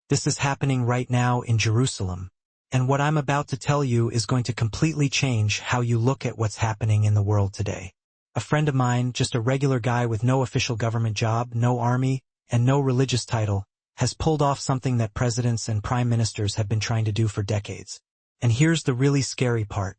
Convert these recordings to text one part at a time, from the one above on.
This is happening right now in Jerusalem. And what I'm about to tell you is going to completely change how you look at what's happening in the world today. A friend of mine, just a regular guy with no official government job, no army, and no religious title, has pulled off something that presidents and prime ministers have been trying to do for decades. And here's the really scary part.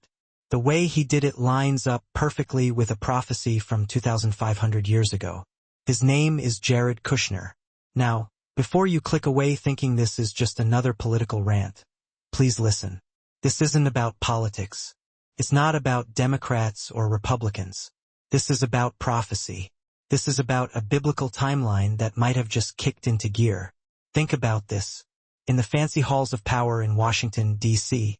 The way he did it lines up perfectly with a prophecy from 2,500 years ago. His name is Jared Kushner. Now, before you click away thinking this is just another political rant, please listen. This isn't about politics. It's not about Democrats or Republicans. This is about prophecy. This is about a biblical timeline that might have just kicked into gear. Think about this. In the fancy halls of power in Washington, D.C.,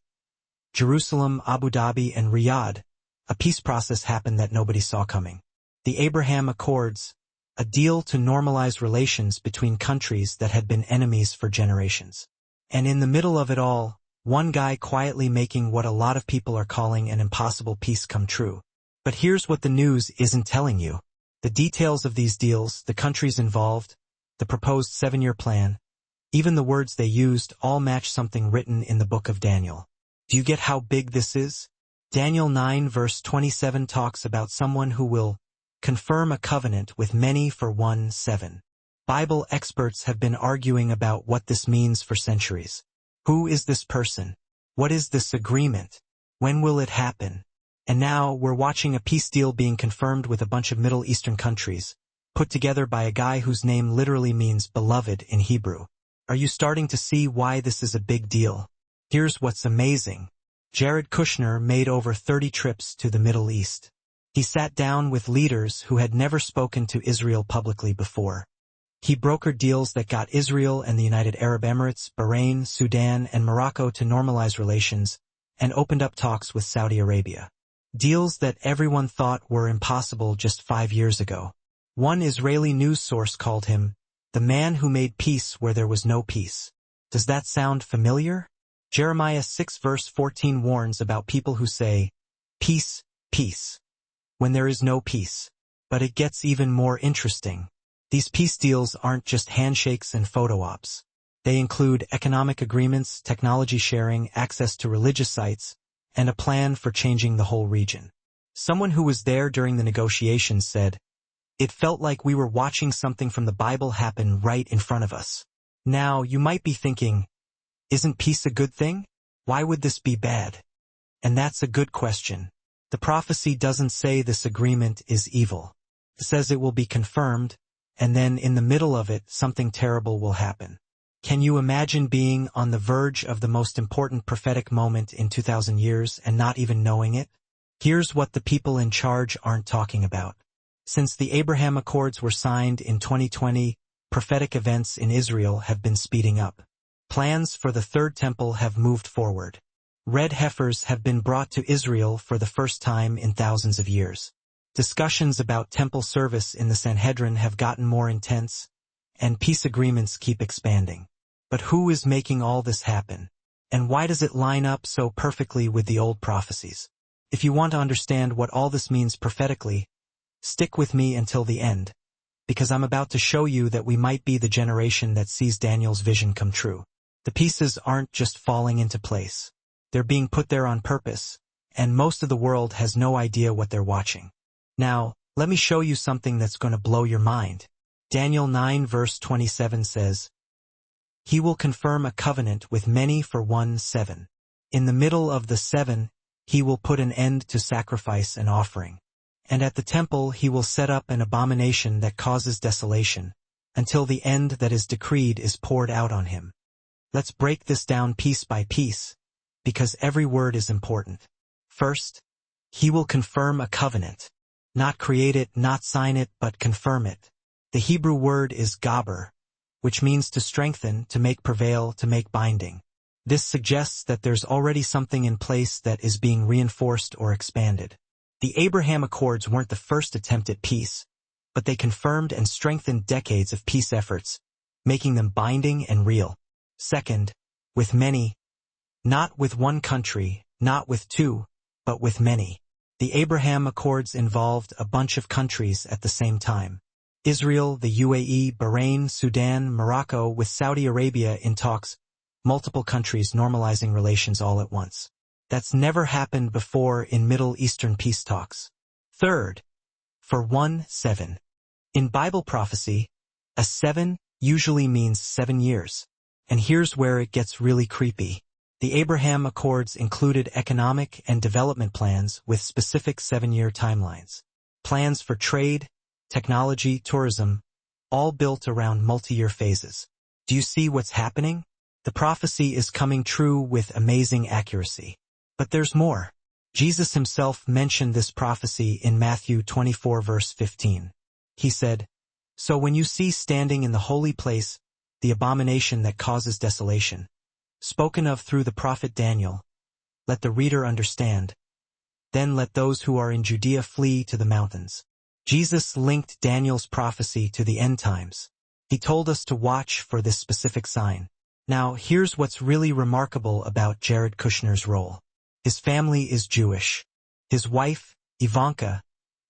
Jerusalem, Abu Dhabi, and Riyadh, a peace process happened that nobody saw coming. The Abraham Accords, a deal to normalize relations between countries that had been enemies for generations. And in the middle of it all, one guy quietly making what a lot of people are calling an impossible peace come true. But here's what the news isn't telling you. The details of these deals, the countries involved, the proposed 7-year plan, even the words they used all match something written in the book of Daniel. Do you get how big this is? Daniel 9 verse 27 talks about someone who will confirm a covenant with many for 1-7. Bible experts have been arguing about what this means for centuries. Who is this person? What is this agreement? When will it happen? And now we're watching a peace deal being confirmed with a bunch of Middle Eastern countries, put together by a guy whose name literally means beloved in Hebrew. Are you starting to see why this is a big deal? Here's what's amazing. Jared Kushner made over 30 trips to the Middle East. He sat down with leaders who had never spoken to Israel publicly before. He brokered deals that got Israel and the United Arab Emirates, Bahrain, Sudan, and Morocco to normalize relations, and opened up talks with Saudi Arabia. Deals that everyone thought were impossible just 5 years ago. One Israeli news source called him the man who made peace where there was no peace. Does that sound familiar? Jeremiah 6 verse 14 warns about people who say, peace, peace, when there is no peace. But it gets even more interesting. These peace deals aren't just handshakes and photo ops. They include economic agreements, technology sharing, access to religious sites, and a plan for changing the whole region. Someone who was there during the negotiations said, "It felt like we were watching something from the Bible happen right in front of us." Now, you might be thinking, isn't peace a good thing? Why would this be bad? And that's a good question. The prophecy doesn't say this agreement is evil. It says it will be confirmed, and then in the middle of it, something terrible will happen. Can you imagine being on the verge of the most important prophetic moment in 2,000 years and not even knowing it? Here's what the people in charge aren't talking about. Since the Abraham Accords were signed in 2020, prophetic events in Israel have been speeding up. Plans for the Third Temple have moved forward. Red heifers have been brought to Israel for the first time in thousands of years. Discussions about temple service in the Sanhedrin have gotten more intense, and peace agreements keep expanding. But who is making all this happen? And why does it line up so perfectly with the old prophecies? If you want to understand what all this means prophetically, stick with me until the end, because I'm about to show you that we might be the generation that sees Daniel's vision come true. The pieces aren't just falling into place. They're being put there on purpose, and most of the world has no idea what they're watching. Now, let me show you something that's going to blow your mind. Daniel 9 verse 27 says, "He will confirm a covenant with many for 1-7. In the middle of the 7, he will put an end to sacrifice and offering. And at the temple he will set up an abomination that causes desolation, until the end that is decreed is poured out on him." Let's break this down piece by piece, because every word is important. First, he will confirm a covenant. Not create it, not sign it, but confirm it. The Hebrew word is gaber, which means to strengthen, to make prevail, to make binding. This suggests that there's already something in place that is being reinforced or expanded. The Abraham Accords weren't the first attempt at peace, but they confirmed and strengthened decades of peace efforts, making them binding and real. Second, with many. Not with one country, not with two, but with many. The Abraham Accords involved a bunch of countries at the same time. Israel, the UAE, Bahrain, Sudan, Morocco, with Saudi Arabia in talks, multiple countries normalizing relations all at once. That's never happened before in Middle Eastern peace talks. Third, for 1-7. In Bible prophecy, a 7 usually means 7 years. And here's where it gets really creepy. The Abraham Accords included economic and development plans with specific 7-year timelines. Plans for trade, technology, tourism, all built around multi-year phases. Do you see what's happening? The prophecy is coming true with amazing accuracy. But there's more. Jesus himself mentioned this prophecy in Matthew 24 verse 15. He said, "So when you see standing in the holy place the abomination that causes desolation, spoken of through the prophet Daniel, let the reader understand. Then let those who are in Judea flee to the mountains." Jesus linked Daniel's prophecy to the end times. He told us to watch for this specific sign. Now, here's what's really remarkable about Jared Kushner's role. His family is Jewish. His wife, Ivanka,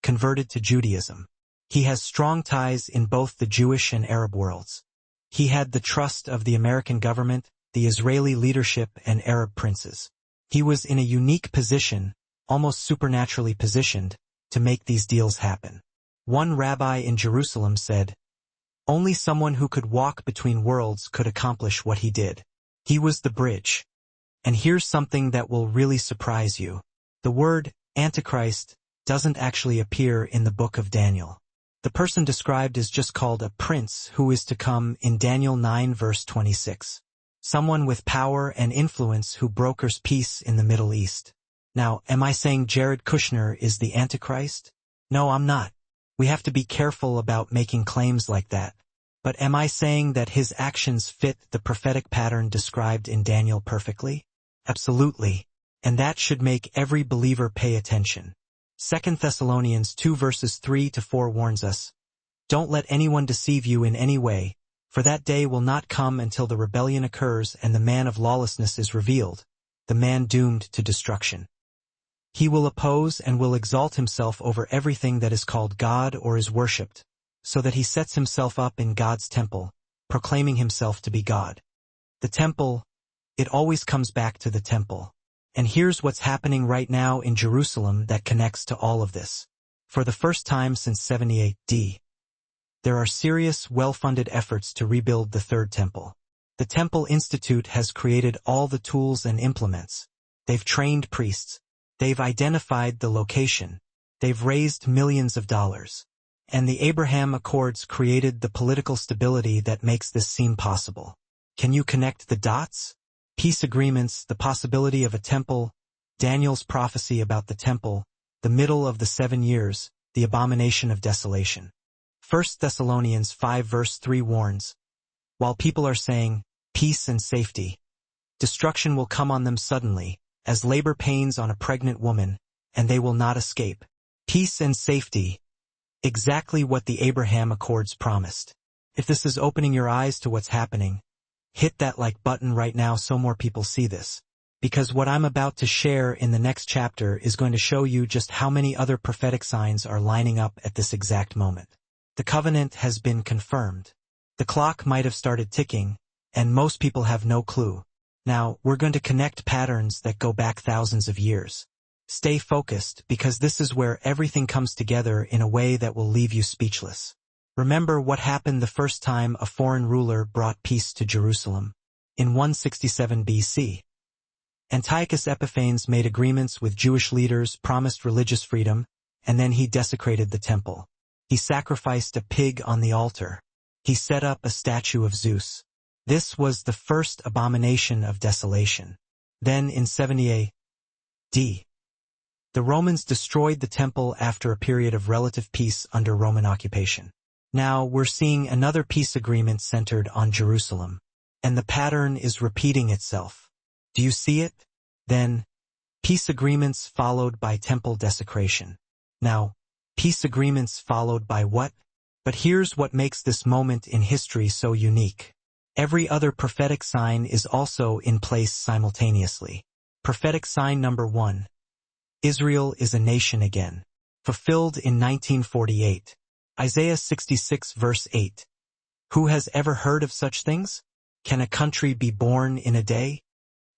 converted to Judaism. He has strong ties in both the Jewish and Arab worlds. He had the trust of the American government, the Israeli leadership, and Arab princes. He was in a unique position, almost supernaturally positioned, to make these deals happen. One rabbi in Jerusalem said, "Only someone who could walk between worlds could accomplish what he did. He was the bridge." And here's something that will really surprise you. The word Antichrist doesn't actually appear in the book of Daniel. The person described is just called a prince who is to come in Daniel 9 verse 26. Someone with power and influence who brokers peace in the Middle East. Now, am I saying Jared Kushner is the Antichrist? No, I'm not. We have to be careful about making claims like that. But am I saying that his actions fit the prophetic pattern described in Daniel perfectly? Absolutely. And that should make every believer pay attention. 2 Thessalonians 2 verses 3-4 warns us, "Don't let anyone deceive you in any way, for that day will not come until the rebellion occurs and the man of lawlessness is revealed, the man doomed to destruction. He will oppose and will exalt himself over everything that is called God or is worshipped, so that he sets himself up in God's temple, proclaiming himself to be God." The temple, it always comes back to the temple. And here's what's happening right now in Jerusalem that connects to all of this. For the first time since 70 AD, there are serious, well-funded efforts to rebuild the Third Temple. The Temple Institute has created all the tools and implements. They've trained priests. They've identified the location. They've raised millions of dollars. And the Abraham Accords created the political stability that makes this seem possible. Can you connect the dots? Peace agreements, the possibility of a temple, Daniel's prophecy about the temple, the middle of the 7 years, the abomination of desolation. 1 Thessalonians 5 verse 3 warns, while people are saying, peace and safety, destruction will come on them suddenly, as labor pains on a pregnant woman, and they will not escape. Peace and safety, exactly what the Abraham Accords promised. If this is opening your eyes to what's happening, hit that like button right now so more people see this. Because what I'm about to share in the next chapter is going to show you just how many other prophetic signs are lining up at this exact moment. The covenant has been confirmed. The clock might have started ticking, and most people have no clue. Now, we're going to connect patterns that go back thousands of years. Stay focused, because this is where everything comes together in a way that will leave you speechless. Remember what happened the first time a foreign ruler brought peace to Jerusalem. In 167 BC. Antiochus Epiphanes made agreements with Jewish leaders, promised religious freedom, and then he desecrated the temple. He sacrificed a pig on the altar. He set up a statue of Zeus. This was the first abomination of desolation. Then in 70 AD, the Romans destroyed the temple after a period of relative peace under Roman occupation. Now we're seeing another peace agreement centered on Jerusalem. And the pattern is repeating itself. Do you see it? Then, peace agreements followed by temple desecration. Now, peace agreements followed by what? But here's what makes this moment in history so unique. Every other prophetic sign is also in place simultaneously. Prophetic sign number 1. Israel is a nation again. Fulfilled in 1948. Isaiah 66 verse 8. Who has ever heard of such things? Can a country be born in a day?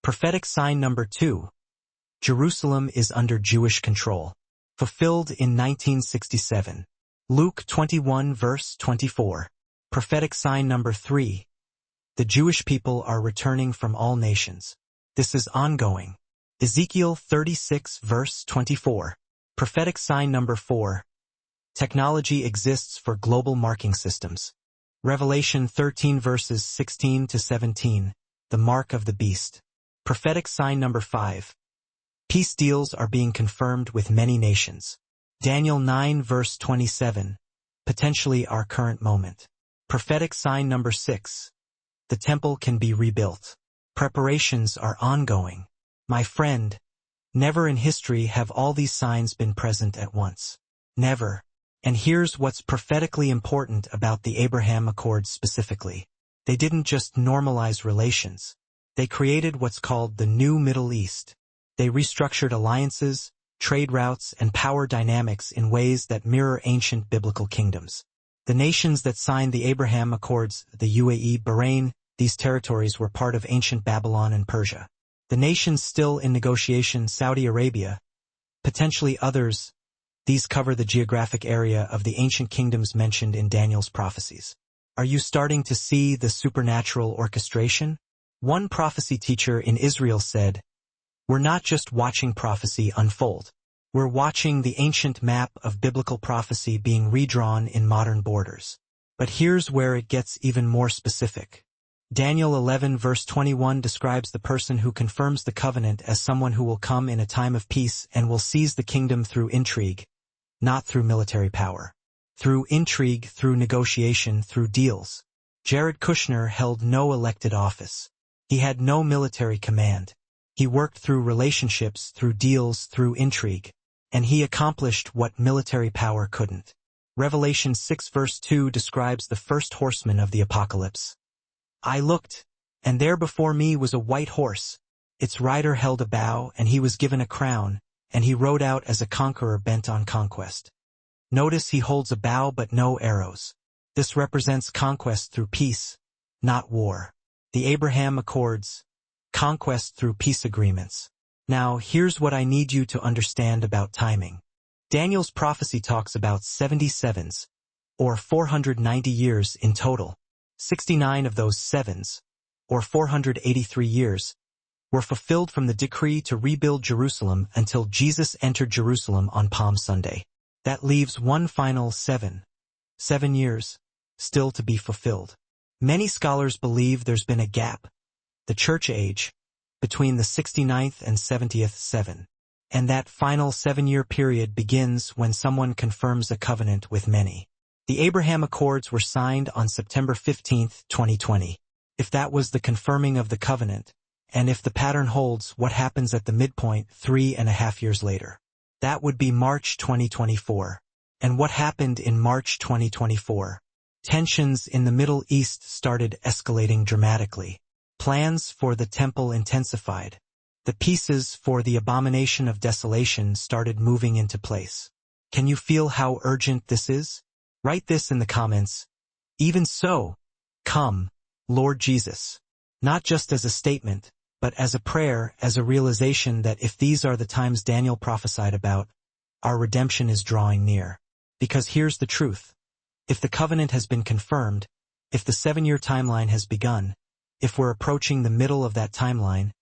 Prophetic sign number 2. Jerusalem is under Jewish control. Fulfilled in 1967. Luke 21 verse 24. Prophetic sign number 3. The Jewish people are returning from all nations. This is ongoing. Ezekiel 36 verse 24. Prophetic sign number 4. Technology exists for global marking systems. Revelation 13 verses 16 to 17. The mark of the beast. Prophetic sign number 5. Peace deals are being confirmed with many nations. Daniel 9 verse 27. Potentially our current moment. Prophetic sign number 6. The temple can be rebuilt. Preparations are ongoing. My friend, never in history have all these signs been present at once. Never. And here's what's prophetically important about the Abraham Accords specifically. They didn't just normalize relations. They created what's called the New Middle East. They restructured alliances, trade routes, and power dynamics in ways that mirror ancient biblical kingdoms. The nations that signed the Abraham Accords, the UAE, Bahrain, these territories were part of ancient Babylon and Persia. The nations still in negotiation, Saudi Arabia, potentially others, these cover the geographic area of the ancient kingdoms mentioned in Daniel's prophecies. Are you starting to see the supernatural orchestration? One prophecy teacher in Israel said, "We're not just watching prophecy unfold. We're watching the ancient map of biblical prophecy being redrawn in modern borders." But here's where it gets even more specific. Daniel 11 verse 21 describes the person who confirms the covenant as someone who will come in a time of peace and will seize the kingdom through intrigue, not through military power. Through intrigue, through negotiation, through deals. Jared Kushner held no elected office. He had no military command. He worked through relationships, through deals, through intrigue. And he accomplished what military power couldn't. Revelation 6 verse 2 describes the first horseman of the apocalypse. I looked, and there before me was a white horse. Its rider held a bow, and he was given a crown, and he rode out as a conqueror bent on conquest. Notice he holds a bow but no arrows. This represents conquest through peace, not war. The Abraham Accords, conquest through peace agreements. Now, here's what I need you to understand about timing. Daniel's prophecy talks about 77s, or 490 years in total. 69 of those sevens, or 483 years, were fulfilled from the decree to rebuild Jerusalem until Jesus entered Jerusalem on Palm Sunday. That leaves one final 7 years, still to be fulfilled. Many scholars believe there's been a gap, the church age, between the 69th and 70th 7. And that final 7-year period begins when someone confirms a covenant with many. The Abraham Accords were signed on September 15, 2020. If that was the confirming of the covenant, and if the pattern holds, what happens at the midpoint 3.5 years later? That would be March 2024. And what happened in March 2024? Tensions in the Middle East started escalating dramatically. Plans for the temple intensified. The pieces for the abomination of desolation started moving into place. Can you feel how urgent this is? Write this in the comments. Even so, come, Lord Jesus. Not just as a statement, but as a prayer, as a realization that if these are the times Daniel prophesied about, our redemption is drawing near. Because here's the truth. If the covenant has been confirmed, if the 7-year timeline has begun, if we're approaching the middle of that timeline,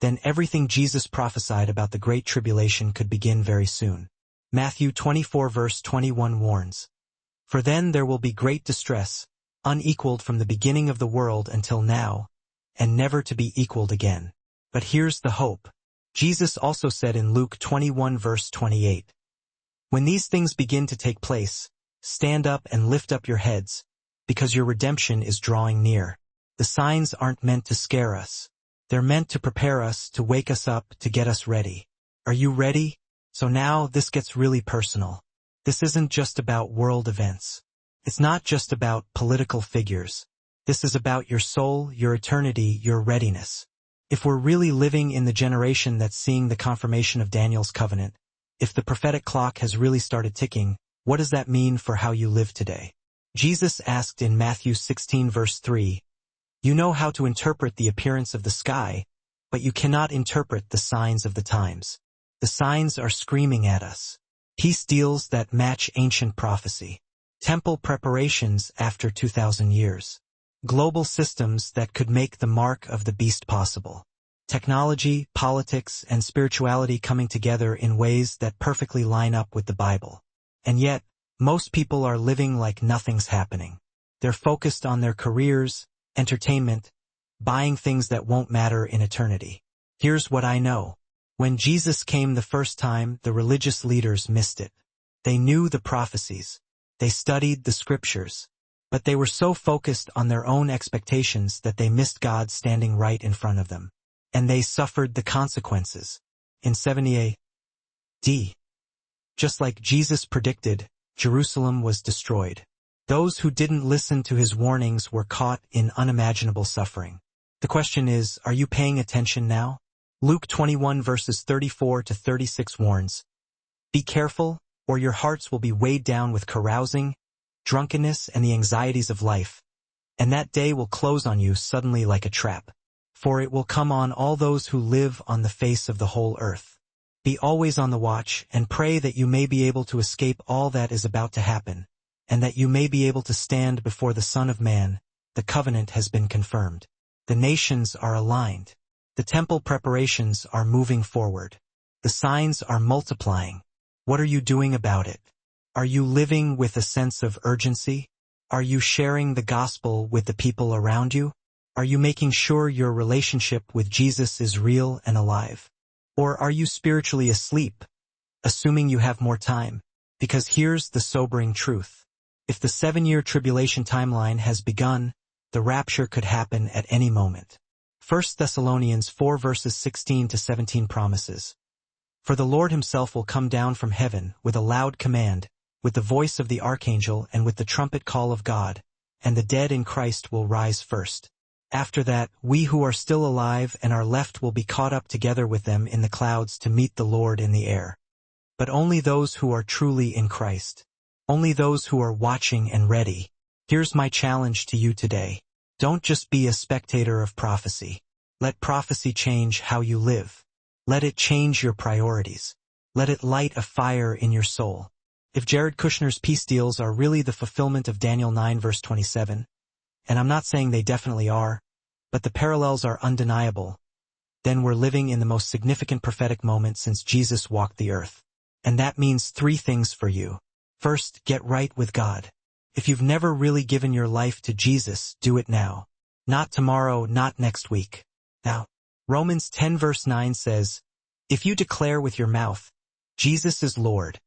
then everything Jesus prophesied about the Great Tribulation could begin very soon. Matthew 24 verse 21 warns, "For then there will be great distress, unequaled from the beginning of the world until now, and never to be equaled again." But here's the hope. Jesus also said in Luke 21 verse 28, "When these things begin to take place, stand up and lift up your heads, because your redemption is drawing near." The signs aren't meant to scare us. They're meant to prepare us, to wake us up, to get us ready. Are you ready? So now this gets really personal. This isn't just about world events. It's not just about political figures. This is about your soul, your eternity, your readiness. If we're really living in the generation that's seeing the confirmation of Daniel's covenant, if the prophetic clock has really started ticking, What does that mean for how you live today? Jesus asked in Matthew 16 verse 3, "You know how to interpret the appearance of the sky, but you cannot interpret the signs of the times." The signs are screaming at us. Peace deals that match ancient prophecy. Temple preparations after 2,000 years. Global systems that could make the mark of the beast possible. Technology, politics, and spirituality coming together in ways that perfectly line up with the Bible. And yet, most people are living like nothing's happening. They're focused on their careers, entertainment, buying things that won't matter in eternity. Here's what I know. When Jesus came the first time, the religious leaders missed it. They knew the prophecies. They studied the scriptures. But they were so focused on their own expectations that they missed God standing right in front of them. And they suffered the consequences. In 70 AD, just like Jesus predicted, Jerusalem was destroyed. Those who didn't listen to his warnings were caught in unimaginable suffering. The question is, are you paying attention now? Luke 21 verses 34 to 36 warns, "Be careful, or your hearts will be weighed down with carousing, drunkenness, and the anxieties of life, and that day will close on you suddenly like a trap. For it will come on all those who live on the face of the whole earth. Be always on the watch, and pray that you may be able to escape all that is about to happen, and that you may be able to stand before the Son of Man. The covenant has been confirmed. The nations are aligned. The temple preparations are moving forward. The signs are multiplying. What are you doing about it? Are you living with a sense of urgency? Are you sharing the gospel with the people around you? Are you making sure your relationship with Jesus is real and alive? Or are you spiritually asleep, assuming you have more time? Because here's the sobering truth. If the 7-year tribulation timeline has begun, the rapture could happen at any moment. 1 Thessalonians 4 verses 16 to 17 promises, "For the Lord himself will come down from heaven with a loud command, with the voice of the archangel and with the trumpet call of God, and the dead in Christ will rise first. After that, we who are still alive and are left will be caught up together with them in the clouds to meet the Lord in the air. But only those who are truly in Christ. Only those who are watching and ready." Here's my challenge to you today. Don't just be a spectator of prophecy. Let prophecy change how you live. Let it change your priorities. Let it light a fire in your soul. If Jared Kushner's peace deals are really the fulfillment of Daniel 9 verse 27, and I'm not saying they definitely are, but the parallels are undeniable, then we're living in the most significant prophetic moment since Jesus walked the earth. And that means 3 things for you. First, get right with God. If you've never really given your life to Jesus, do it now. Not tomorrow, not next week. Now, Romans 10 verse 9 says, "If you declare with your mouth, 'Jesus is Lord,'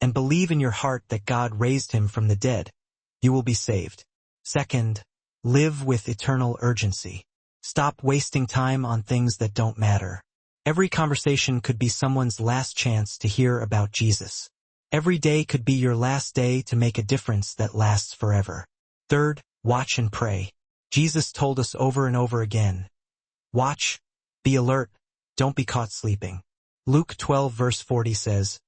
and believe in your heart that God raised him from the dead, you will be saved." Second, live with eternal urgency. Stop wasting time on things that don't matter. Every conversation could be someone's last chance to hear about Jesus. Every day could be your last day to make a difference that lasts forever. Third, watch and pray. Jesus told us over and over again, watch, be alert, don't be caught sleeping. Luke 12 verse 40 says,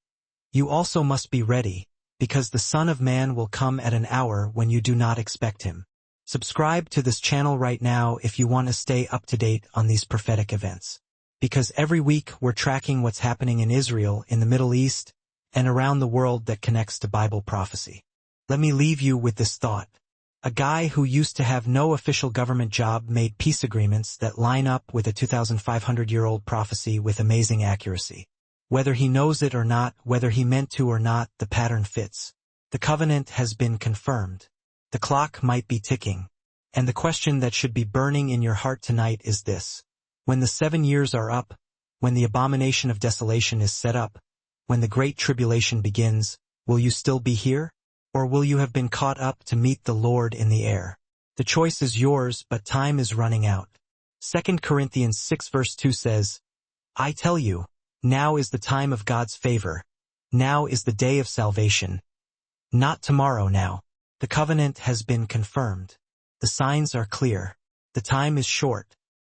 "You also must be ready, because the Son of Man will come at an hour when you do not expect him." Subscribe to this channel right now if you want to stay up to date on these prophetic events. Because every week we're tracking what's happening in Israel, in the Middle East, and around the world that connects to Bible prophecy. Let me leave you with this thought. A guy who used to have no official government job made peace agreements that line up with a 2,500-year-old prophecy with amazing accuracy. Whether he knows it or not, whether he meant to or not, the pattern fits. The covenant has been confirmed. The clock might be ticking. And the question that should be burning in your heart tonight is this. When the 7 years are up, when the abomination of desolation is set up, when the great tribulation begins, will you still be here? Or will you have been caught up to meet the Lord in the air? The choice is yours, but time is running out. 2 Corinthians 6 verse 2 says, "I tell you, now is the time of God's favor. Now is the day of salvation. Not tomorrow now." The covenant has been confirmed. The signs are clear. The time is short.